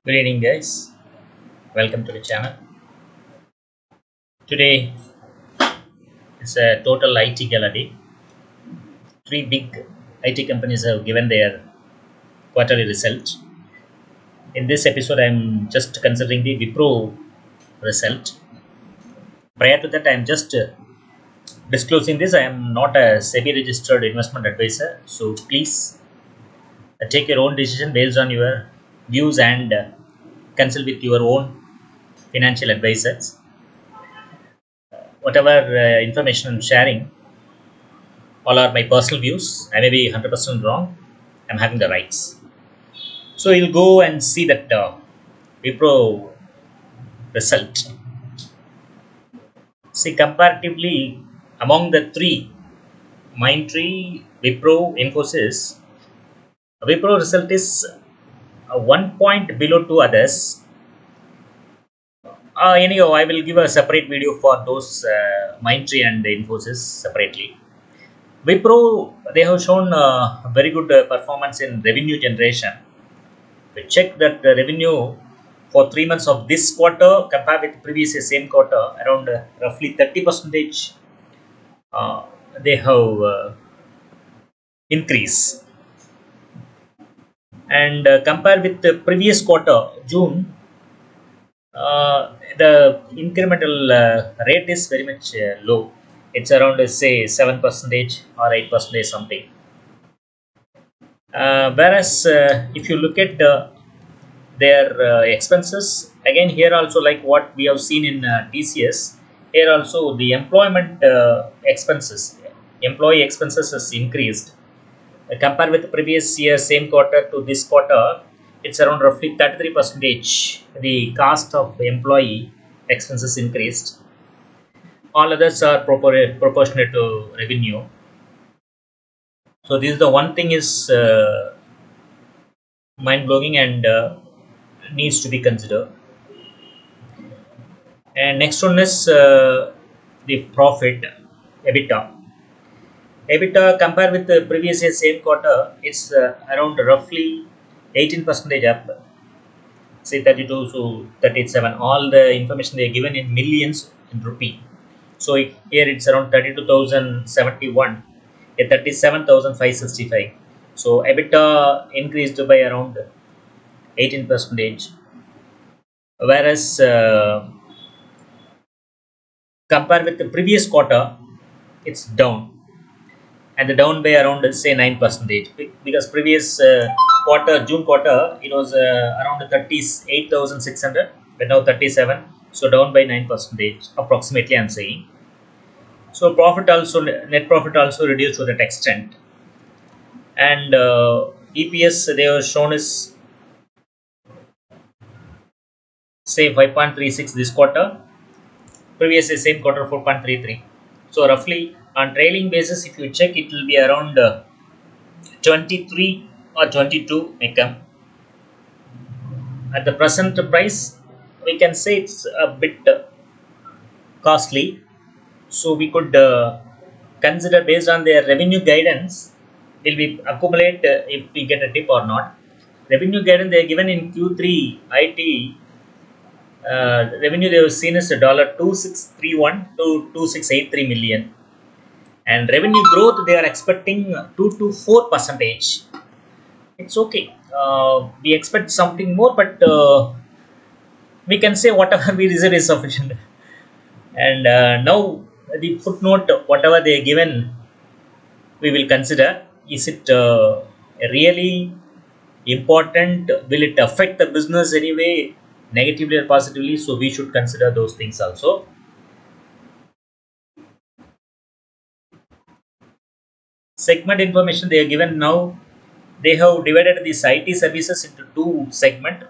Good evening, guys. Welcome to the channel. Today is a total IT gala day. Three big IT companies have given their quarterly result. In this episode, I'm just considering the Wipro result. Prior to that, I'm just disclosing this. I am not a SEBI registered investment advisor, so please take your own decision based on your views and consult with your own financial advisors. Whatever information I'm sharing, all are my personal views. I may be 100% wrong. I'm having the rights. So you'll go and see that Wipro result. See, comparatively, among the three, Mindtree, Wipro, Infosys, Wipro result is 1 point below two others. Anyhow, I will give a separate video for those Mindtree and Infosys separately. Wipro, they have shown very good performance in revenue generation. We check that the revenue for 3 months of this quarter compared with previous year same quarter around roughly 30 percentage uh, they have increase, and compared with the previous quarter June, the incremental rate is very much low. It's around say 7 percentage or 8 percentage something. Whereas if you look at their expenses, again here also like what we have seen in TCS, here also the employment expenses, employee expenses has increased. Compared with the previous year same quarter to this quarter, it's around roughly 33 percentage the cost of employee expenses increased. All others are proportionate to revenue. So this is the one thing is mind blowing and needs to be considered. And next one is the profit, EBITDA. EBITDA compared with the previous year same quarter, it's around roughly 18 percentage up. Say 32 to 37. All the information they are given in millions in rupee. So here it's around 32,071, 37,565. So EBITDA increased by around 18 percentage. Whereas compared with the previous quarter, it's down, and the down by around say 9 percentage, because previous quarter June quarter it was around 38,600, but now 37, so down by 9 percentage approximately I'm saying. So profit also, net profit also reduced to that extent, and EPS they were shown as say 5.36 this quarter, previous same quarter 4.33. So roughly on trailing basis if you check, it will be around 23 or 22 may come. At the present price, we can say it's a bit costly. So we could consider based on their revenue guidance, will we accumulate if we get a tip or not. Revenue guidance they are given in Q3 IT revenue they have seen is $2631 to 2683 million, and revenue growth they are expecting 2 to 4 percentage. It's okay. We expect something more, but we can say whatever we reserve is sufficient. And now the footnote, whatever they are given, we will consider. Is it really important? Will it affect the business anyway, negatively or positively? So we should consider those things also. Segment information they are given now. They have divided these IT services into two segment.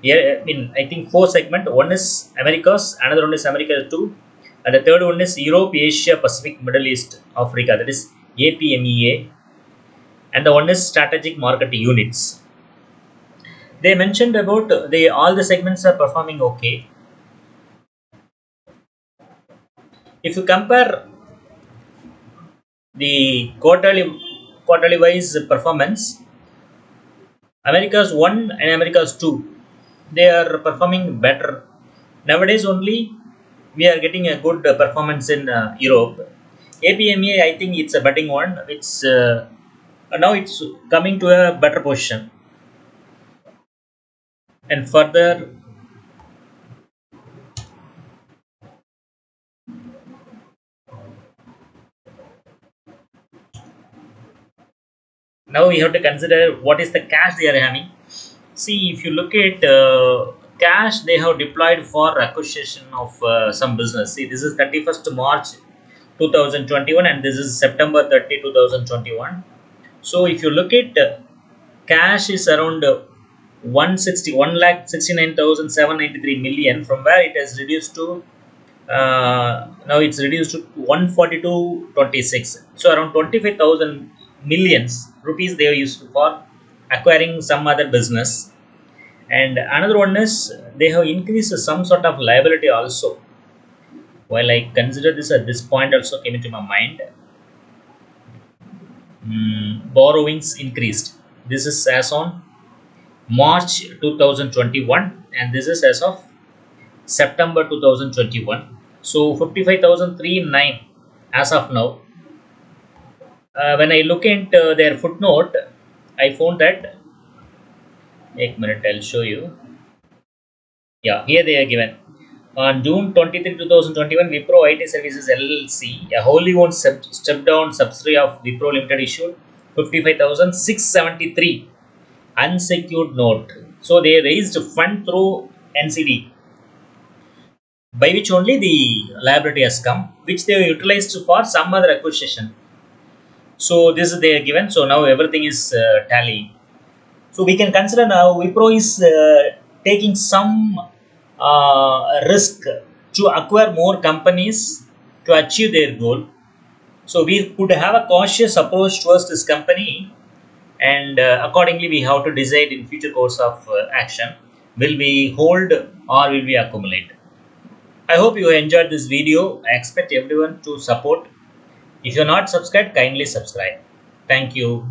Here, I think four segment. One is Americas, another one is America 2, and the third one is Europe, Asia, Pacific, Middle East, Africa. That is APMEA, and the one is strategic market units. They mentioned about the all the segments are performing okay. If you compare the quarterly wise performance, America's 1 and America's 2. they are performing better. Nowadays only we are getting a good performance in Europe. APMA, I think it's a betting one. Now it's coming to a better position. And further, now we have to consider what is the cash they are having. See, if you look at cash they have deployed for acquisition of some business. See, this is 31st March 2021 and this is September 30, 2021. So if you look at cash is around 1,69,793 million, from where it has reduced to now it's reduced to 142.26. So around 25,000 millions rupees they are used for acquiring some other business. And another one is they have increased some sort of liability also. While I consider this at this point, also came into my mind, borrowings increased. This is as on March 2021, and this is as of September 2021. So 55,309 as of now. When I look into their footnote, I found that. एक minute, I'll show you. Yeah, here they are given. On June 23, 2021, Wipro IT Services LLC, a wholly owned step down subsidiary of Wipro Limited, issued 55,673 unsecured note. So they raised fund through NCD, by which only the liability has come, which they have utilized for some other acquisition. So this is they are given. So now everything is tally. So we can consider now Wipro is taking some risk to acquire more companies to achieve their goal. So we could have a cautious approach towards this company, and accordingly we have to decide in future course of action. Will we hold or will we accumulate? I hope you enjoyed this video. I expect everyone to support. If you're not subscribed, kindly subscribe. Thank you.